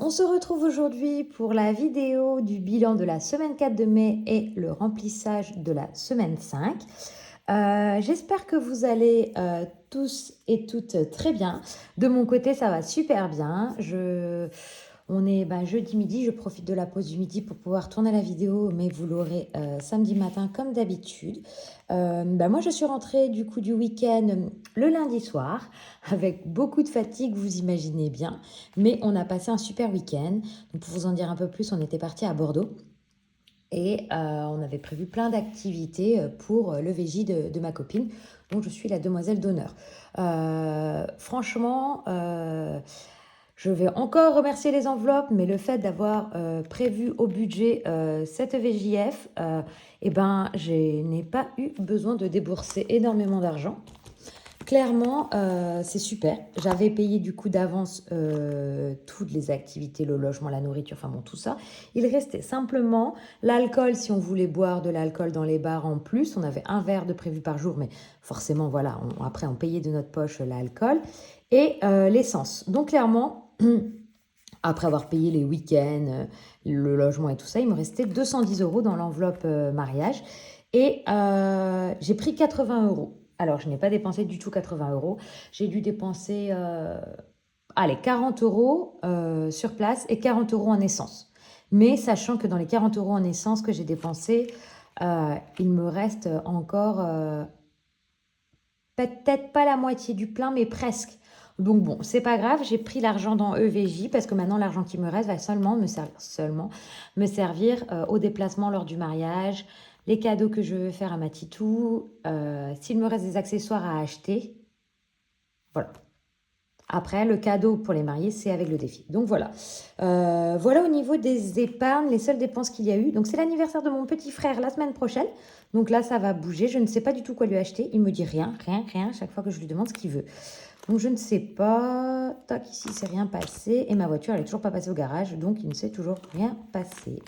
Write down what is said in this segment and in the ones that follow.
On se retrouve aujourd'hui pour la vidéo du bilan de la semaine 4 de mai et le remplissage de la semaine 5. J'espère que vous allez tous et toutes très bien. De mon côté, ça va super bien. On est jeudi midi, je profite de la pause du midi pour pouvoir tourner la vidéo, mais vous l'aurez samedi matin comme d'habitude. Moi, je suis rentrée du coup du week-end le lundi soir avec beaucoup de fatigue, vous imaginez bien, mais on a passé un super week-end. Donc, pour vous en dire un peu plus, on était parti à Bordeaux. Et on avait prévu plein d'activités pour le VJ de ma copine, dont je suis la demoiselle d'honneur. Franchement, je vais encore remercier les enveloppes, mais le fait d'avoir prévu au budget cette VJF, je n'ai pas eu besoin de débourser énormément d'argent. Clairement, c'est super. J'avais payé du coup d'avance toutes les activités, le logement, la nourriture, enfin bon, tout ça. Il restait simplement l'alcool, si on voulait boire de l'alcool dans les bars en plus. On avait un verre de prévu par jour, mais forcément, voilà, après, on payait de notre poche l'alcool et l'essence. Donc clairement, après avoir payé les week-ends, le logement et tout ça, il me restait 210 € dans l'enveloppe mariage. Et j'ai pris 80 €. Alors, je n'ai pas dépensé du tout 80 €. J'ai dû dépenser 40 € sur place et 40 € en essence. Mais sachant que dans les 40 € en essence que j'ai dépensé, il me reste encore peut-être pas la moitié du plein, mais presque. Donc bon, c'est pas grave, j'ai pris l'argent dans EVJ parce que maintenant l'argent qui me reste va seulement me servir au déplacement lors du mariage, les cadeaux que je veux faire à ma titou, s'il me reste des accessoires à acheter. Voilà. Après, le cadeau pour les mariés, c'est avec le défi. Donc voilà. Voilà au niveau des épargnes, les seules dépenses qu'il y a eu. Donc c'est l'anniversaire de mon petit frère la semaine prochaine. Donc là, ça va bouger. Je ne sais pas du tout quoi lui acheter. Il me dit rien, chaque fois que je lui demande ce qu'il veut. Donc je ne sais pas. Tac, ici, c'est rien passé. Et ma voiture, elle n'est toujours pas passée au garage. Donc il ne s'est toujours rien passé.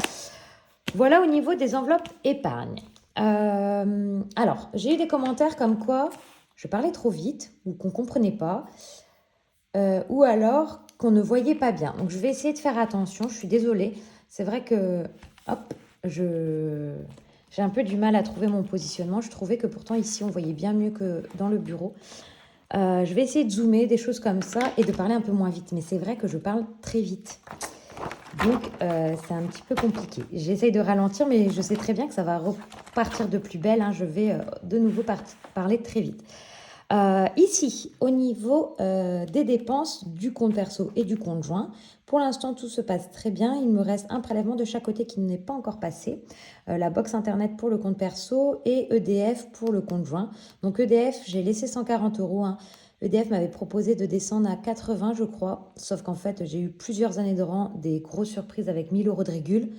Voilà au niveau des enveloppes épargne. Alors, j'ai eu des commentaires comme quoi je parlais trop vite ou qu'on ne comprenait pas. Ou alors qu'on ne voyait pas bien. Donc, je vais essayer de faire attention. Je suis désolée. C'est vrai que, hop, j'ai un peu du mal à trouver mon positionnement. Je trouvais que pourtant, ici, on voyait bien mieux que dans le bureau. Je vais essayer de zoomer, des choses comme ça, et de parler un peu moins vite. Mais c'est vrai que je parle très vite. Donc, c'est un petit peu compliqué. J'essaye de ralentir, mais je sais très bien que ça va repartir de plus belle. Je vais de nouveau parler très vite. Ici, au niveau des dépenses du compte perso et du compte joint, pour l'instant, tout se passe très bien. Il me reste un prélèvement de chaque côté qui n'est pas encore passé. La box internet pour le compte perso et EDF pour le compte joint. Donc EDF, j'ai laissé 140 €. EDF m'avait proposé de descendre à 80, je crois. Sauf qu'en fait, j'ai eu plusieurs années de rang des grosses surprises avec 1000 € de régule.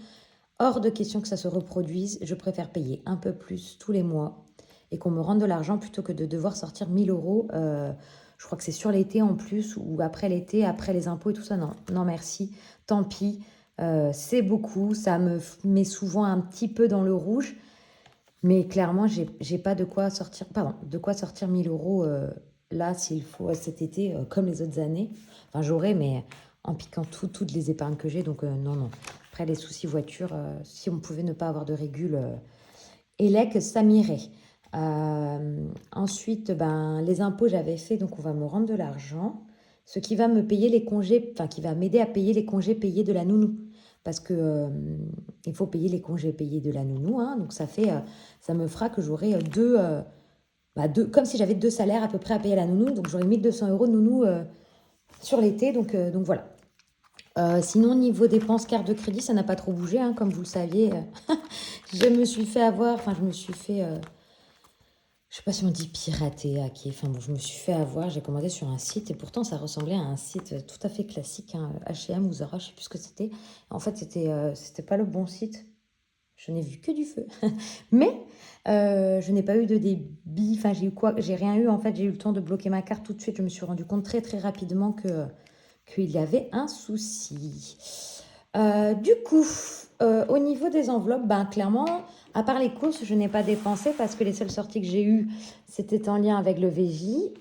Hors de question que ça se reproduise. Je préfère payer un peu plus tous les mois et qu'on me rende de l'argent plutôt que de devoir sortir 1000 €. Je crois que c'est sur l'été en plus ou après l'été, après les impôts et tout ça. Non, non merci, tant pis. C'est beaucoup, ça me met souvent un petit peu dans le rouge. Mais clairement, j'ai pas de quoi sortir, de quoi sortir 1000 € là s'il faut cet été, comme les autres années. Enfin, j'aurais, mais en piquant toutes les épargnes que j'ai. Donc non. Après, les soucis voiture, si on pouvait ne pas avoir de régule, ELEC, ça m'irait. Ensuite, les impôts, j'avais fait, donc on va me rendre de l'argent. Ce qui va me payer les congés, enfin, qui va m'aider à payer les congés payés de la nounou. Parce que il faut payer les congés payés de la nounou. Donc ça me fera que j'aurai deux, comme si j'avais 2 salaires à peu près à payer à la nounou. Donc j'aurai 1200 € de nounou sur l'été. Donc voilà. Sinon, niveau dépenses carte de crédit, ça n'a pas trop bougé, comme vous le saviez. Je me suis fait avoir, je me suis fait, je sais pas si on dit pirater, hacker, je me suis fait avoir, j'ai commandé sur un site et pourtant ça ressemblait à un site tout à fait classique, H&M ou Zara, je sais plus ce que c'était. En fait, c'était pas le bon site. Je n'ai vu que du feu. Mais je n'ai pas eu de débit, j'ai eu quoi? J'ai rien eu, en fait, j'ai eu le temps de bloquer ma carte tout de suite. Je me suis rendu compte très très rapidement qu'il y avait un souci. Du coup, au niveau des enveloppes, clairement, à part les courses, je n'ai pas dépensé parce que les seules sorties que j'ai eues, c'était en lien avec le VJ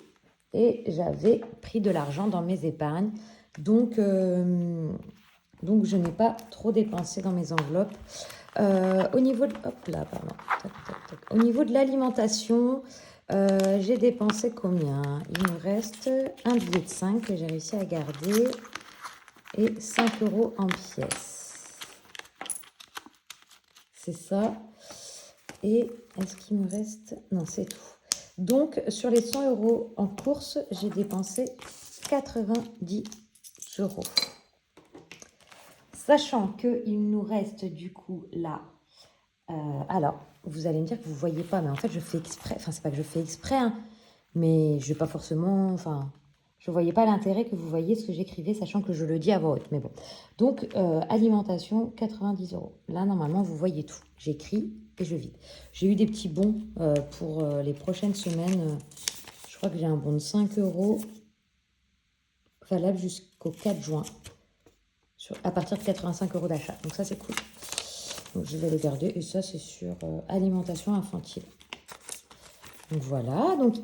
et j'avais pris de l'argent dans mes épargnes. Donc, Donc, je n'ai pas trop dépensé dans mes enveloppes. Au niveau de... Hop là, pardon. Tac, tac, tac. Au niveau de l'alimentation, j'ai dépensé combien? Il me reste un billet de 5 que j'ai réussi à garder et 5 € en pièces. C'est ça. Et est-ce qu'il me reste... Non, c'est tout. Donc, sur les 100 € en course, j'ai dépensé 90 €. Sachant qu'il nous reste du coup là... alors, vous allez me dire que vous ne voyez pas, mais en fait, je fais exprès. Enfin, c'est pas que je fais exprès, hein, mais je vais pas forcément... Enfin, je ne voyais pas l'intérêt que vous voyez ce que j'écrivais, sachant que je le dis à voix haute. Mais bon. Donc, alimentation, 90 €. Là, normalement, vous voyez tout. J'écris et je vide. J'ai eu des petits bons pour les prochaines semaines. Je crois que j'ai un bon de 5 € valable jusqu'au 4 juin. À partir de 85 € d'achat. Donc ça, c'est cool. Donc je vais les garder. Et ça, c'est sur alimentation infantile. Donc voilà. Donc 10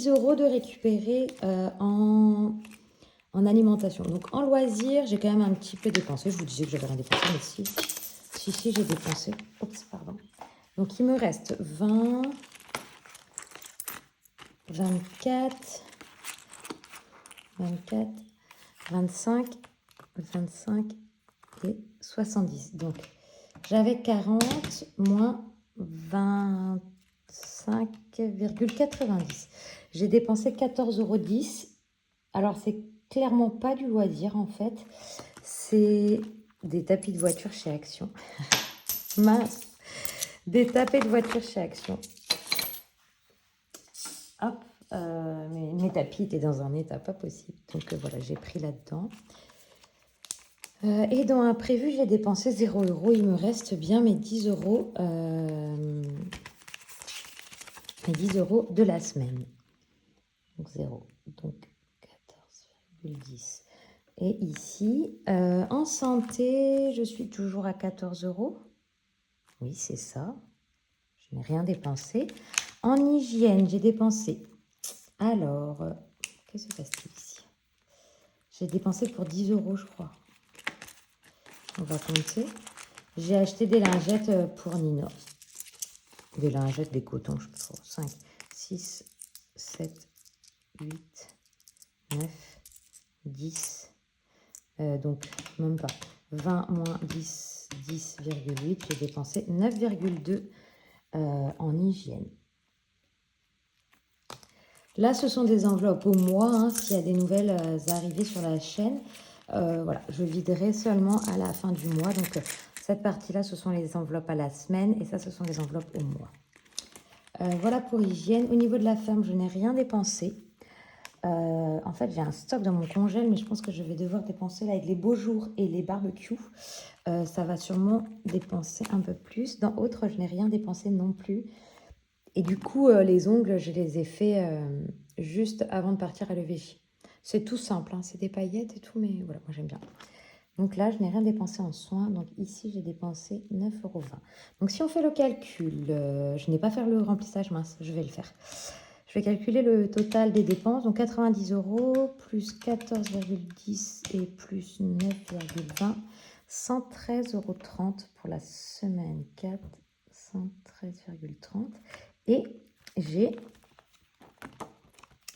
€ de récupérer en alimentation. Donc en loisirs, j'ai quand même un petit peu dépensé. Je vous disais que j'avais rien dépensé, mais si, j'ai dépensé. Oups, pardon. Donc il me reste 20, 24, 25 et 70. Donc j'avais 40 moins 25,90. J'ai dépensé 14,10 €. Alors, c'est clairement pas du loisir, en fait. C'est des tapis de voiture chez Action. Mince. Des tapis de voiture chez Action. Hop. Mes tapis étaient dans un état pas possible. Donc, voilà, j'ai pris là-dedans. Et dans imprévu, j'ai dépensé 0 €. Il me reste bien mes 10 €. Mes 10 € de la semaine. Donc 0. Donc 14,10. Et ici, en santé, je suis toujours à 14 €. Oui, c'est ça. Je n'ai rien dépensé. En hygiène, j'ai dépensé. Alors, qu'est-ce que se passe-t-il ici? J'ai dépensé pour 10 €, je crois. On va compter. J'ai acheté des lingettes pour Nino. Des lingettes, des cotons, je sais pas, 5, 6, 7, 8, 9, 10. Donc, même pas. 20 moins 10, 10,8. J'ai dépensé 9,2 en hygiène. Là, ce sont des enveloppes au mois. Hein, s'il y a des nouvelles arrivées sur la chaîne, voilà, je viderai seulement à la fin du mois. Donc, cette partie-là, ce sont les enveloppes à la semaine. Et ça, ce sont les enveloppes au mois. Voilà pour hygiène. Au niveau de la ferme, je n'ai rien dépensé. En fait, j'ai un stock dans mon congèle, mais je pense que je vais devoir dépenser là avec les beaux jours et les barbecues. Ça va sûrement dépenser un peu plus. Dans autres, je n'ai rien dépensé non plus. Et du coup, les ongles, je les ai fait juste avant de partir à l'EVJ. C'est tout simple, hein, c'est des paillettes et tout, mais voilà, moi j'aime bien. Donc là, je n'ai rien dépensé en soins. Donc ici, j'ai dépensé 9,20 €. Donc si on fait le calcul, je n'ai pas fait le remplissage, mince, je vais le faire. Je vais calculer le total des dépenses. Donc 90 € plus 14,10 et plus 9,20. 113,30 € pour la semaine 4. 113,30 €. Et j'ai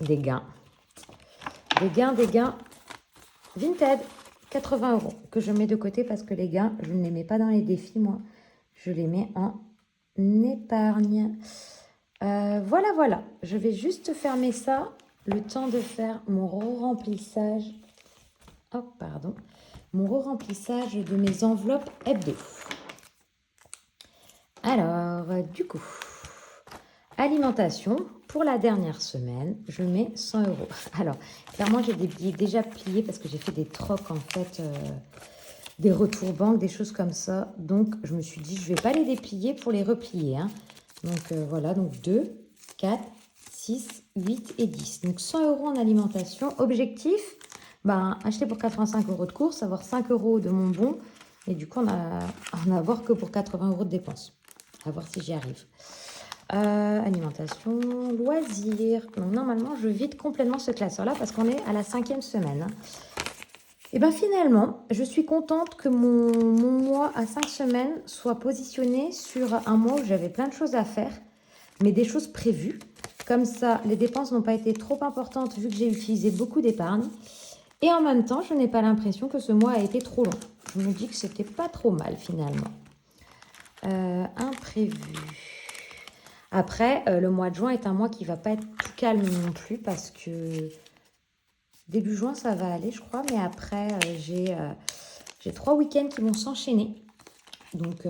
des gains. Des gains. Vinted, 80 € que je mets de côté parce que les gains, je ne les mets pas dans les défis, moi. Je les mets en épargne. Voilà. Je vais juste fermer ça, le temps de faire mon remplissage. Oh, pardon. Mon remplissage de mes enveloppes hebdo. Alors, du coup, alimentation, pour la dernière semaine, je mets 100 €. Alors, clairement, j'ai des billets déjà pliés parce que j'ai fait des trocs, en fait, des retours banque, des choses comme ça. Donc, je me suis dit, je ne vais pas les déplier pour les replier. Hein. Donc, voilà, donc 2, 4, 6, 8 et 10. Donc, 100 € en alimentation. Objectif, acheter pour 85 € de course, avoir 5 € de mon bon. Et du coup, en avoir que pour 80 € de dépenses. À voir si j'y arrive. Alimentation, loisirs. Donc, normalement, je vide complètement ce classeur-là parce qu'on est à la 5e semaine. Hein. Et bien finalement, je suis contente que mon mois à 5 semaines soit positionné sur un mois où j'avais plein de choses à faire, mais des choses prévues. Comme ça, les dépenses n'ont pas été trop importantes vu que j'ai utilisé beaucoup d'épargne. Et en même temps, je n'ai pas l'impression que ce mois a été trop long. Je me dis que c'était pas trop mal finalement. Imprévu. Après, le mois de juin est un mois qui va pas être tout calme non plus parce que début juin, ça va aller, je crois. Mais après, j'ai 3 week-ends qui vont s'enchaîner. Donc,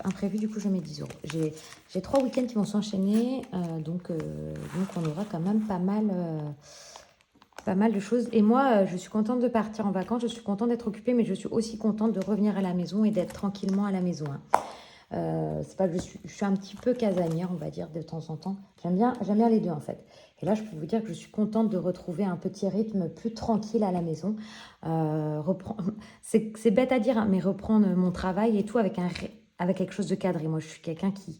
imprévu, du coup, je mets 10 euros. J'ai 3 week-ends qui vont s'enchaîner. Donc, on aura quand même pas mal de choses. Et moi, je suis contente de partir en vacances. Je suis contente d'être occupée, mais je suis aussi contente de revenir à la maison et d'être tranquillement à la maison. Hein. C'est pas que je suis un petit peu casanière, on va dire, de temps en temps. J'aime bien les deux, en fait. Et là, je peux vous dire que je suis contente de retrouver un petit rythme plus tranquille à la maison. C'est bête à dire, hein, mais reprendre mon travail et tout avec quelque chose de cadré. Moi, je suis quelqu'un qui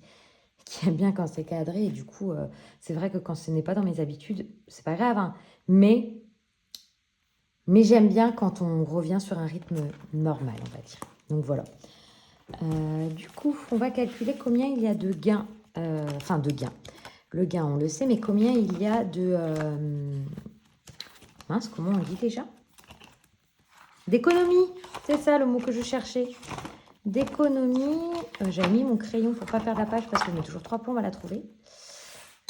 aime bien quand c'est cadré. Et du coup, c'est vrai que quand ce n'est pas dans mes habitudes, c'est pas grave. Hein, mais j'aime bien quand on revient sur un rythme normal, on va dire. Donc voilà. Du coup, on va calculer combien il y a de gains. Enfin, de gains. Le gain, on le sait, mais combien il y a de... mince, comment on dit déjà? D'économie. C'est ça le mot que je cherchais. D'économie. J'ai mis mon crayon pour ne pas perdre la page parce que je mets toujours 3 plombs à la trouver.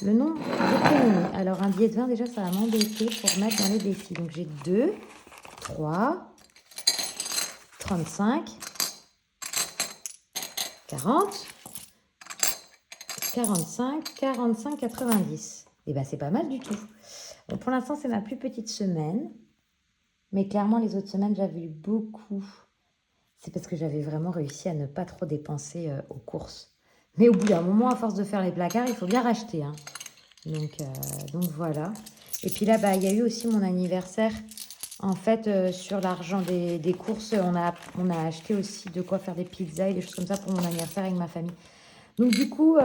Le nom d'économie. Alors, un billet de 20, déjà, ça va m'embêter pour mettre dans les défis. Donc, j'ai 2, 3, 35, 40, 45, 45, 90. Et bien, c'est pas mal du tout. Bon, pour l'instant, c'est ma plus petite semaine. Mais clairement, les autres semaines, j'avais eu beaucoup. C'est parce que j'avais vraiment réussi à ne pas trop dépenser aux courses. Mais au bout d'un moment, à force de faire les placards, il faut bien racheter. Hein. Donc voilà. Et puis là, bah, il y a eu aussi mon anniversaire. En fait, sur l'argent des courses, on a acheté aussi de quoi faire des pizzas et des choses comme ça pour mon anniversaire avec ma famille. Donc du coup,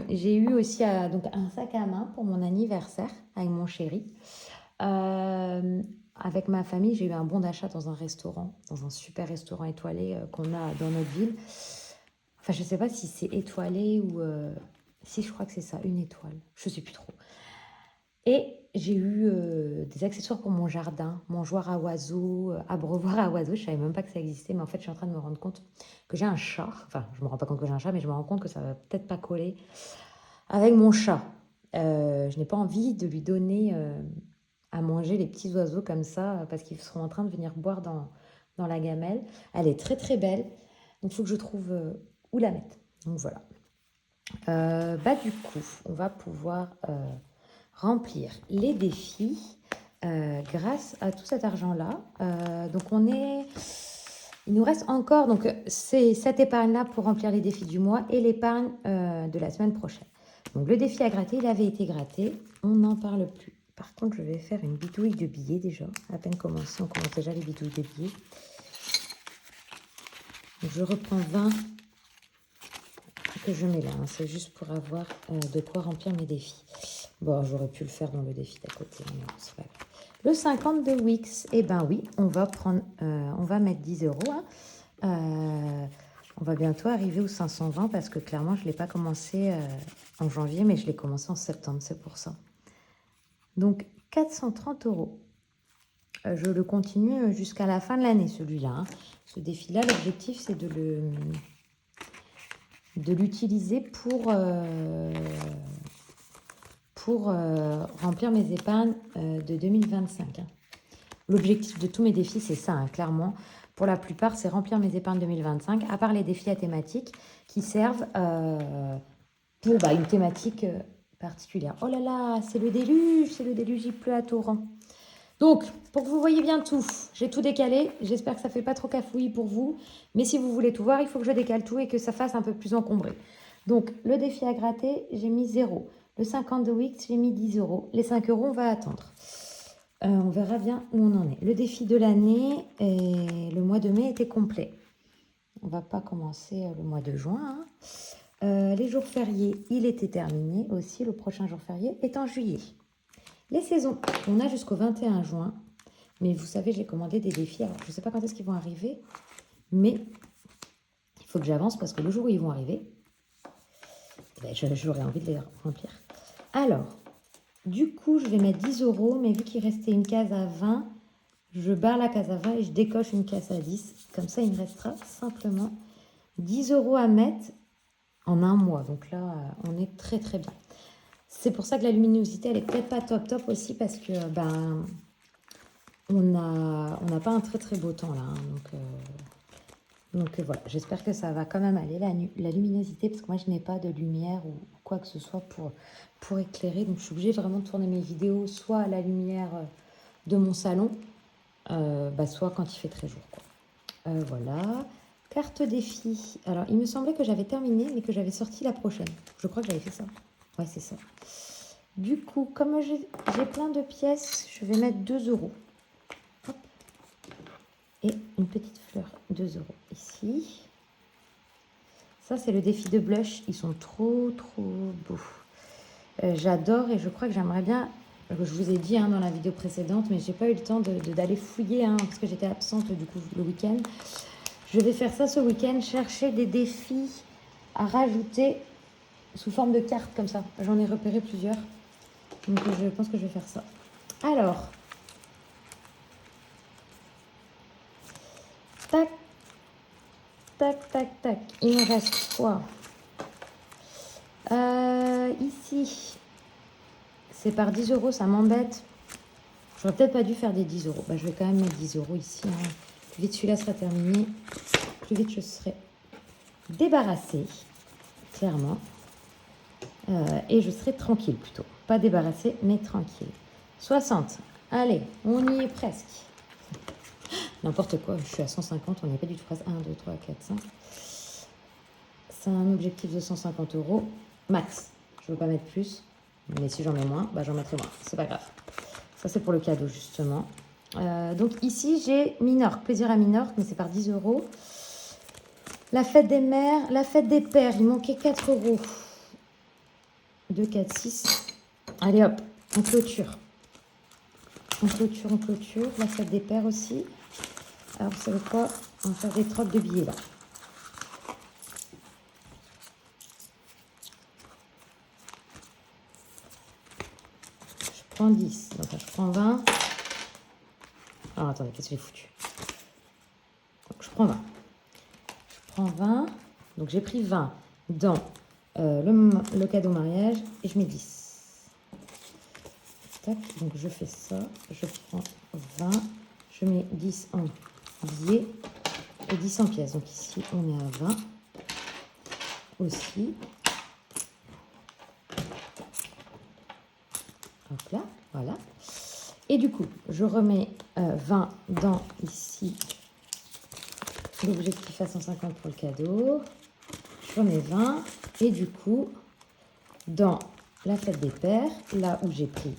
j'ai eu aussi donc, un sac à main pour mon anniversaire avec mon chéri. Avec ma famille, j'ai eu un bon d'achat dans un restaurant, dans un super restaurant étoilé qu'on a dans notre ville. Enfin, je ne sais pas si c'est étoilé ou... si, je crois que c'est ça, une étoile. Je ne sais plus trop. Et j'ai eu des accessoires pour mon jardin, mangeoire à oiseaux, abreuvoir à oiseaux. Je ne savais même pas que ça existait, mais en fait, je suis en train de me rendre compte que j'ai un chat. Enfin, je ne me rends pas compte que j'ai un chat, mais je me rends compte que ça va peut-être pas coller avec mon chat. Je n'ai pas envie de lui donner à manger les petits oiseaux comme ça, parce qu'ils seront en train de venir boire dans la gamelle. Elle est très très belle, donc il faut que je trouve où la mettre. Donc voilà. Du coup, on va pouvoir remplir les défis grâce à tout cet argent-là. Il nous reste encore donc c'est cette épargne-là pour remplir les défis du mois et l'épargne de la semaine prochaine. Donc le défi à gratter, il avait été gratté, on n'en parle plus. Par contre, je vais faire une bidouille de billets déjà. À peine commencé, on commence déjà les bidouilles de billets. Donc je reprends 20 que je mets là. Hein. C'est juste pour avoir de quoi remplir mes défis. Bon, j'aurais pu le faire dans le défi d'à côté. Mais non, c'est pas grave. Le 50 de Wix, eh ben oui, on va mettre 10 euros. Hein. On va bientôt arriver aux 520 parce que clairement, je ne l'ai pas commencé en janvier, mais je l'ai commencé en septembre, c'est pour ça. Donc, 430 euros. Je le continue jusqu'à la fin de l'année, celui-là. Hein. Ce défi-là, l'objectif, c'est de l'utiliser pour remplir mes épargnes de 2025. Hein. L'objectif de tous mes défis, c'est ça, hein, clairement. Pour la plupart, c'est remplir mes épargnes 2025, à part les défis à thématique qui servent pour une thématique particulière. Oh là là, c'est le déluge, il pleut à torrent. Donc, pour que vous voyez bien tout, j'ai tout décalé. J'espère que ça ne fait pas trop cafouillis pour vous. Mais si vous voulez tout voir, il faut que je décale tout et que ça fasse un peu plus encombré. Donc, le défi à gratter, j'ai mis 0. Le 50 de Wix, j'ai mis 10 euros. Les 5 euros, on va attendre. On verra bien où on en est. Le défi de l'année, le mois de mai était complet. On ne va pas commencer le mois de juin. Hein. Les jours fériés, il était terminé aussi. Le prochain jour férié est en juillet. Les saisons, on a jusqu'au 21 juin. Mais vous savez, j'ai commandé des défis. Alors, je ne sais pas quand est-ce qu'ils vont arriver. Mais il faut que j'avance parce que le jour où ils vont arriver, ben, j'aurai envie de les remplir. Alors, du coup, je vais mettre 10 €. Mais vu qu'il restait une case à 20, je barre la case à 20 et je décoche une case à 10. Comme ça, il me restera simplement 10 € à mettre en un mois. Donc là, on est très très bien. C'est pour ça que la luminosité, elle est peut-être pas top aussi parce que ben on n'a pas un très très beau temps là. Hein. Donc voilà, j'espère que ça va quand même aller la luminosité parce que moi je n'ai pas de lumière ou quoi que ce soit pour éclairer. Donc je suis obligée vraiment de tourner mes vidéos soit à la lumière de mon salon, soit quand il fait très jour. Quoi. Voilà. Carte défi. Alors, il me semblait que j'avais terminé, mais que j'avais sorti la prochaine. Je crois que j'avais fait ça. Ouais, c'est ça. Du coup, comme j'ai plein de pièces, je vais mettre 2 €. Hop. Et une petite fleur, 2 € ici. Ça, c'est le défi de blush. Ils sont trop beaux. J'adore et je crois que j'aimerais bien... Je vous ai dit dans la vidéo précédente, mais j'ai pas eu le temps d'aller fouiller parce que j'étais absente du coup le week-end. Je vais faire ça ce week-end, chercher des défis à rajouter sous forme de cartes comme ça. J'en ai repéré plusieurs. Donc je pense que je vais faire ça. Alors. Tac. Tac, tac, tac. Il me reste quoi ici. C'est par 10 €, ça m'embête. J'aurais peut-être pas dû faire des 10 €. Je vais quand même mettre 10 € ici. Plus vite celui-là sera terminé, plus vite je serai débarrassée, clairement. Et je serai tranquille plutôt. Pas débarrassée, mais tranquille. 60. Allez, on y est presque. N'importe quoi, je suis à 150, on n'est pas du tout presque. 1, 2, 3, 4, 5. C'est un objectif de 150 € max. Je ne veux pas mettre plus, mais si j'en mets moins, j'en mettrai moins. C'est pas grave. Ça, c'est pour le cadeau, justement. Donc ici, j'ai Minorque, plaisir à Minorque, mais c'est par 10 €. La fête des mères, la fête des pères, il manquait 4 €. 2, 4, 6. Allez hop, on clôture. On clôture. La fête des pères aussi. Alors, vous savez quoi? On va faire des trocs de billets là. Je prends 10. Donc, je prends 20. Alors, attendez, qu'est-ce que j'ai foutu? Donc, je prends 20. Donc, j'ai pris 20 dans le cadeau mariage et je mets 10. Tac, donc je fais ça. Je prends 20. Je mets 10 en billets et 10 en pièces. Donc, ici, on est à 20 aussi. Hop là, voilà. Et du coup, je remets 20 dans ici l'objectif à 150 pour le cadeau. Je remets 20 et du coup, dans la fête des pères, là où j'ai pris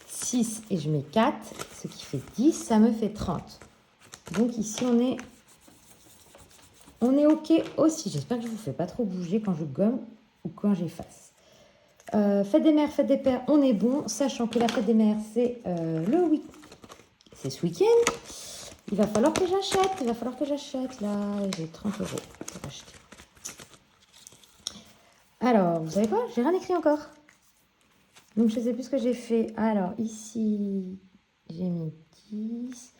6 et je mets 4, ce qui fait 10, ça me fait 30. Donc ici, on est OK aussi. J'espère que je ne vous fais pas trop bouger quand je gomme ou quand j'efface. Fête des mères, fête des pères, on est bon, sachant que la fête des mères, c'est c'est ce week-end. Il va falloir que j'achète. Là, j'ai 30 € pour acheter. Alors, vous savez quoi? J'ai rien écrit encore. Donc, je ne sais plus ce que j'ai fait. Alors, ici, j'ai mis 10.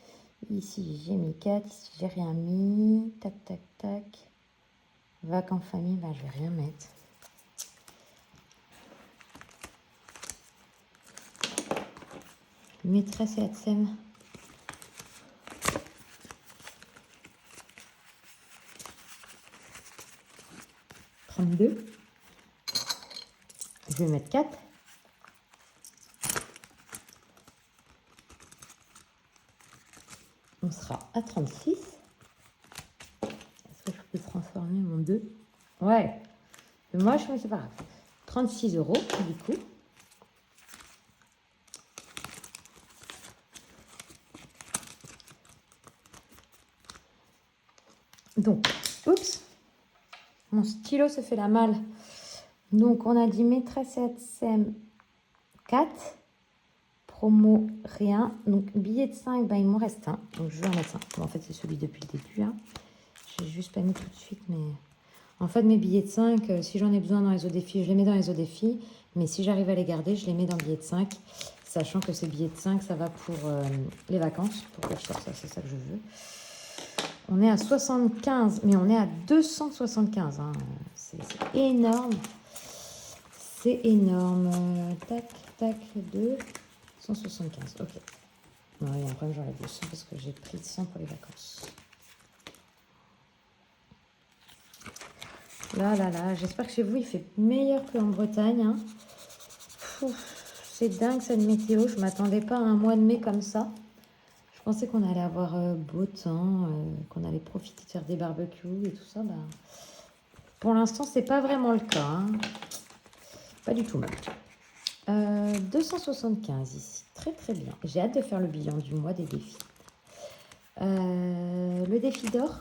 Ici, j'ai mis 4. Ici, j'ai rien mis. Tac, tac, tac. Vacances famille, je vais rien mettre. Maîtresse et Atsem. Je vais mettre 4. On sera à 36. Est-ce que je peux transformer mon 2? Ouais. C'est moche, mais c'est pas grave. 36 € du coup. Donc, oups, mon stylo se fait la malle. Donc, on a dit maîtresse et Atsem 4, promo, rien. Donc, billet de 5, ben, il m'en reste un. Donc, je vais en mettre un. Bon, en fait, c'est celui depuis le début. Hein. Je n'ai juste pas mis tout de suite, mais... En fait, mes billets de 5, si j'en ai besoin dans les eaux défis, je les mets dans les eaux défis. Mais si j'arrive à les garder, je les mets dans billets de 5. Sachant que ces billets de 5, ça va pour les vacances. Pour que je sorte ça, c'est ça que je veux. On est à 75, mais on est à 275. Hein. C'est énorme. C'est énorme. Tac, tac, 275. Ok. Non, il y a un problème, j'enlève le 100 parce que j'ai pris 100 pour les vacances. Là, là, là. J'espère que chez vous, il fait meilleur qu'en Bretagne. Hein. C'est dingue cette météo. Je ne m'attendais pas à un mois de mai comme ça. Je pensais qu'on allait avoir beau temps, qu'on allait profiter de faire des barbecues et tout ça. Bah, pour l'instant, c'est pas vraiment le cas. Hein. Pas du tout même. 275 ici. Très très bien. J'ai hâte de faire le bilan du mois des défis. Le défi d'or.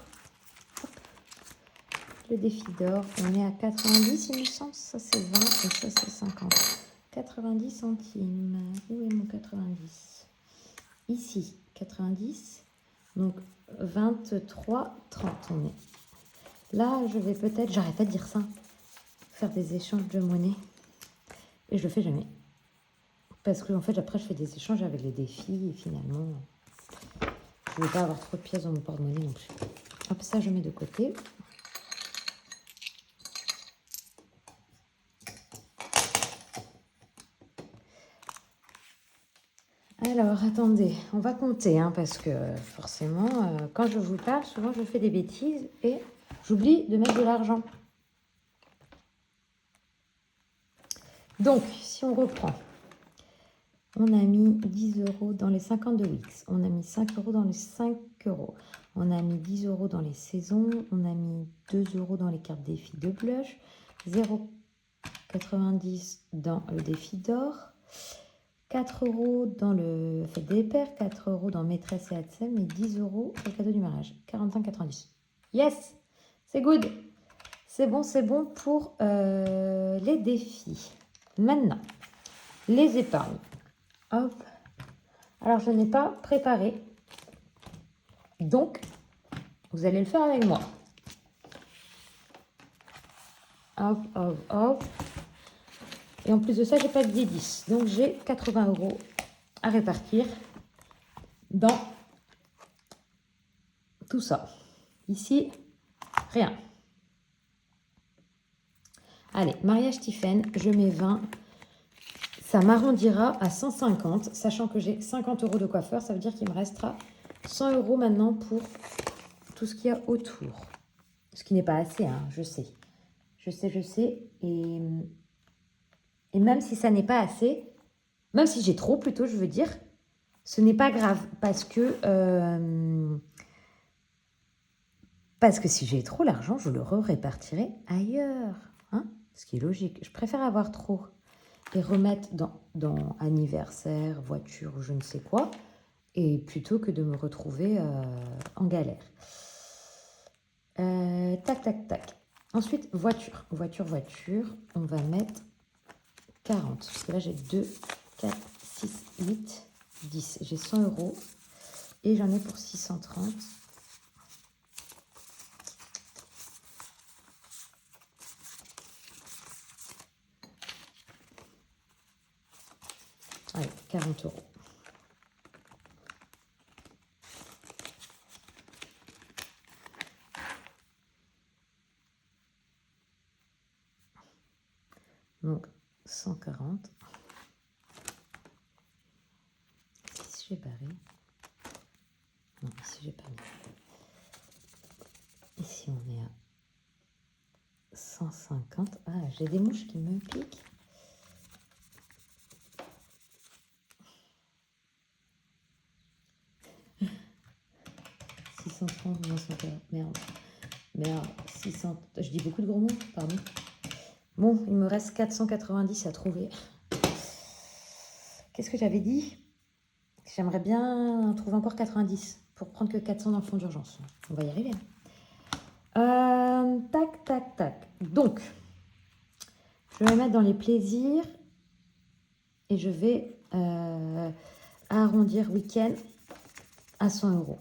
Le défi d'or, on est à 90 il me semble. Ça c'est 20 et ça c'est 50. 90 centimes. Où est mon 90? Ici, 90. Donc 23, 30 on est. Là, je vais peut-être, j'arrête pas de dire ça, faire des échanges de monnaie. Et je le fais jamais. Parce que en fait, après, je fais des échanges avec les défis et finalement, je ne veux pas avoir trop de pièces dans mon porte-monnaie non plus. Hop, ça, je mets de côté. Alors, attendez, on va compter, hein, parce que forcément, quand je vous parle, souvent, je fais des bêtises et j'oublie de mettre de l'argent. Donc, si on reprend, on a mis 10 € dans les 50 de Wix, on a mis 5 € dans les 5 €, on a mis 10 € dans les saisons, on a mis 2 € dans les cartes défis de blush, 0,90 dans le défi d'or, 4 € dans le fait des pairs, 4 € dans maîtresse et Adsem et 10 € pour le cadeau du mariage. 45,90. Yes, c'est good. C'est bon pour les défis. Maintenant, les épargnes. Hop. Alors, je n'ai pas préparé. Donc, vous allez le faire avec moi. Hop, hop, hop. Et en plus de ça, j'ai pas de billet 10. Donc, j'ai 80 € à répartir dans tout ça. Ici, rien. Allez, mariage Tiffen, je mets 20. Ça m'arrondira à 150, sachant que j'ai 50 € de coiffeur. Ça veut dire qu'il me restera 100 € maintenant pour tout ce qu'il y a autour. Ce qui n'est pas assez, hein, je sais. Je sais. Et même si ça n'est pas assez, même si j'ai trop plutôt, je veux dire, ce n'est pas grave. Parce que si j'ai trop l'argent, je le répartirai ailleurs. Hein, ce qui est logique. Je préfère avoir trop et remettre dans anniversaire, voiture ou je ne sais quoi, et plutôt que de me retrouver en galère. Tac, tac, tac. Ensuite, voiture. Voiture, on va mettre 40. Parce que là, j'ai 2, 4, 6, 8, 10. J'ai 100 € et j'en ai pour 630. Allez, 40 €. Donc, 140. Ici, j'ai barré. Non, ici, j'ai pas mis. Ici, on est à 150. Ah, j'ai des mouches qui me piquent. Merde, 600. Je dis beaucoup de gros mots, pardon. Bon, il me reste 490 à trouver. Qu'est-ce que j'avais dit? J'aimerais bien trouver encore 90 pour prendre que 400 dans le fonds d'urgence. On va y arriver. Tac, tac, tac. Donc, je vais me mettre dans les plaisirs et je vais arrondir week-end à 100 euros.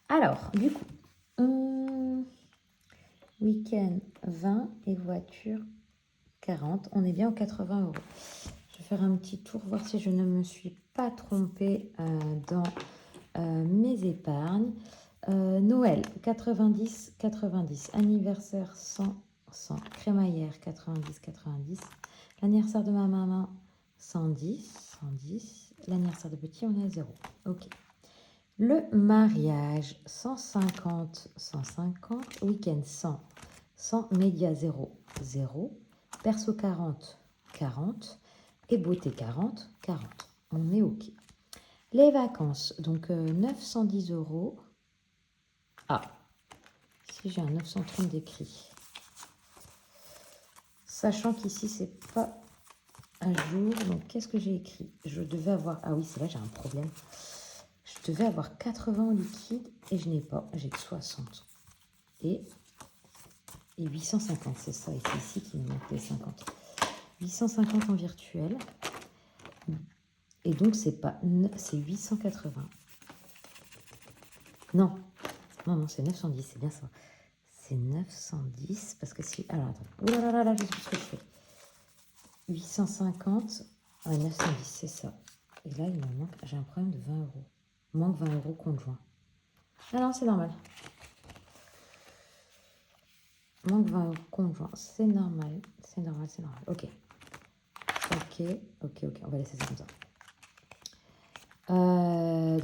Alors, du coup, week-end 20 et voiture 40. On est bien aux 80 euros. Je vais faire un petit tour, voir si je ne me suis pas trompée dans mes épargnes. Noël 90, 90. Anniversaire 100, 100. Crémaillère 90, 90. L'anniversaire de ma maman 110, 110. L'anniversaire de petit, on est à 0. Ok. Le mariage 150, 150. Week-end 100, 100. Média 0, 0. Perso 40, 40. Et beauté 40, 40. On est ok. Les vacances, donc 910 euros. Ah, ici j'ai un 930 d'écrit. Sachant qu'ici c'est pas à jour, donc qu'est-ce que j'ai écrit? Je devais avoir, ah oui c'est vrai j'ai un problème. Je devais avoir 80 en liquide et je n'ai pas, j'ai que 60. Et 850, c'est ça, et c'est ici qu'il me manque les 50. 850 en virtuel. Et donc c'est pas, c'est 880. Non, non, c'est 910, c'est bien ça. C'est 910, parce que si... Alors, attends. Ouh là là, je sais plus ce que je fais. 850, 910, c'est ça. Et là, il me manque... J'ai un problème de 20 euros. Il manque 20 euros conjoint. Ah non, c'est normal. Il manque 20 euros conjoint. C'est normal. C'est normal, c'est normal. Ok. Ok. On va laisser ça comme ça.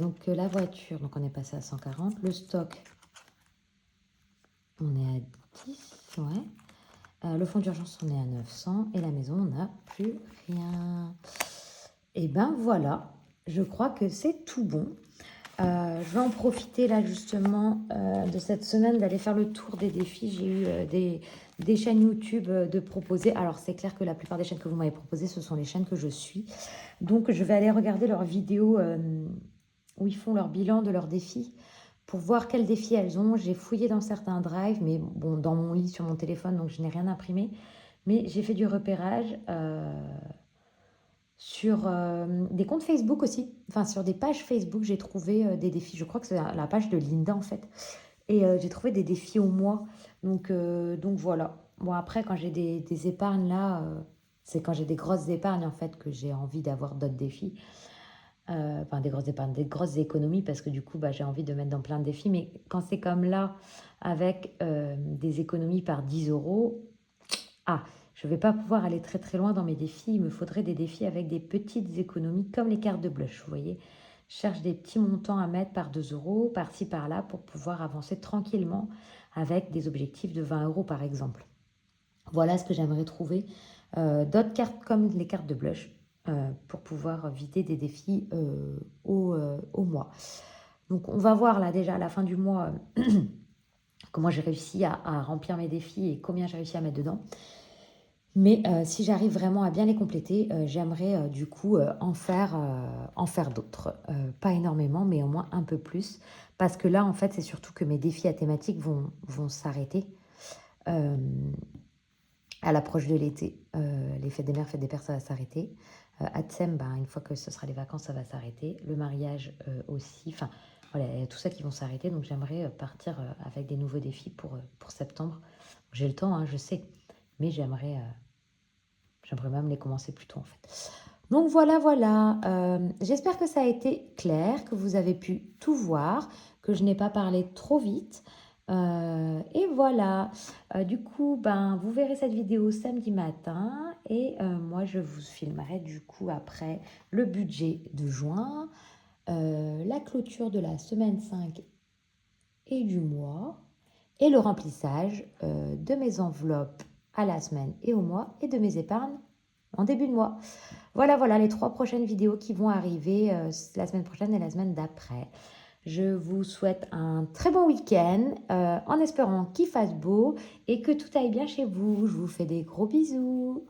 Donc, la voiture, donc on est passé à 140. Le stock, on est à 10, ouais. Le fonds d'urgence, on est à 900. Et la maison, on n'a plus rien. Et ben voilà, je crois que c'est tout bon. Je vais en profiter là justement de cette semaine d'aller faire le tour des défis. J'ai eu des chaînes YouTube de proposer. Alors c'est clair que la plupart des chaînes que vous m'avez proposées, ce sont les chaînes que je suis. Donc je vais aller regarder leurs vidéos où ils font leur bilan de leurs défis pour voir quels défis elles ont. J'ai fouillé dans certains drives, mais bon, dans mon lit, sur mon téléphone, donc je n'ai rien imprimé. Mais j'ai fait du repérage sur des comptes Facebook aussi. Enfin, sur des pages Facebook, j'ai trouvé des défis. Je crois que c'est la page de Linda, en fait. Et j'ai trouvé des défis au mois. Donc voilà. Bon, après, quand j'ai des épargnes, là, c'est quand j'ai des grosses épargnes, en fait, que j'ai envie d'avoir d'autres défis. Enfin, des grosses épargnes, des grosses économies, parce que du coup, bah, j'ai envie de mettre dans plein de défis. Mais quand c'est comme là, avec des économies par 10 euros, ah, je ne vais pas pouvoir aller très très loin dans mes défis. Il me faudrait des défis avec des petites économies, comme les cartes de blush, vous voyez. Je cherche des petits montants à mettre par 2 euros, par-ci, par-là, pour pouvoir avancer tranquillement avec des objectifs de 20 euros, par exemple. Voilà ce que j'aimerais trouver. D'autres cartes comme les cartes de blush, pour pouvoir vider des défis au mois. Donc, on va voir là déjà à la fin du mois comment j'ai réussi à remplir mes défis et combien j'ai réussi à mettre dedans. Mais si j'arrive vraiment à bien les compléter, j'aimerais du coup en faire d'autres. Pas énormément, mais au moins un peu plus. Parce que là, en fait, c'est surtout que mes défis à thématique vont s'arrêter à l'approche de l'été. Les fêtes des mères, fêtes des pères, ça va s'arrêter. Atsem, ben, une fois que ce sera les vacances, ça va s'arrêter. Le mariage aussi. Enfin, voilà, il y a tout ça qui vont s'arrêter. Donc j'aimerais partir avec des nouveaux défis pour septembre. J'ai le temps, hein, je sais. Mais j'aimerais même les commencer plus tôt en fait. Donc voilà. J'espère que ça a été clair, que vous avez pu tout voir, que je n'ai pas parlé trop vite. Et voilà. Du coup, ben, vous verrez cette vidéo samedi matin. Et moi, je vous filmerai du coup après le budget de juin, la clôture de la semaine 5 et du mois, et le remplissage de mes enveloppes à la semaine et au mois, et de mes épargnes en début de mois. Voilà les 3 prochaines vidéos qui vont arriver la semaine prochaine et la semaine d'après. Je vous souhaite un très bon week-end en espérant qu'il fasse beau et que tout aille bien chez vous. Je vous fais des gros bisous.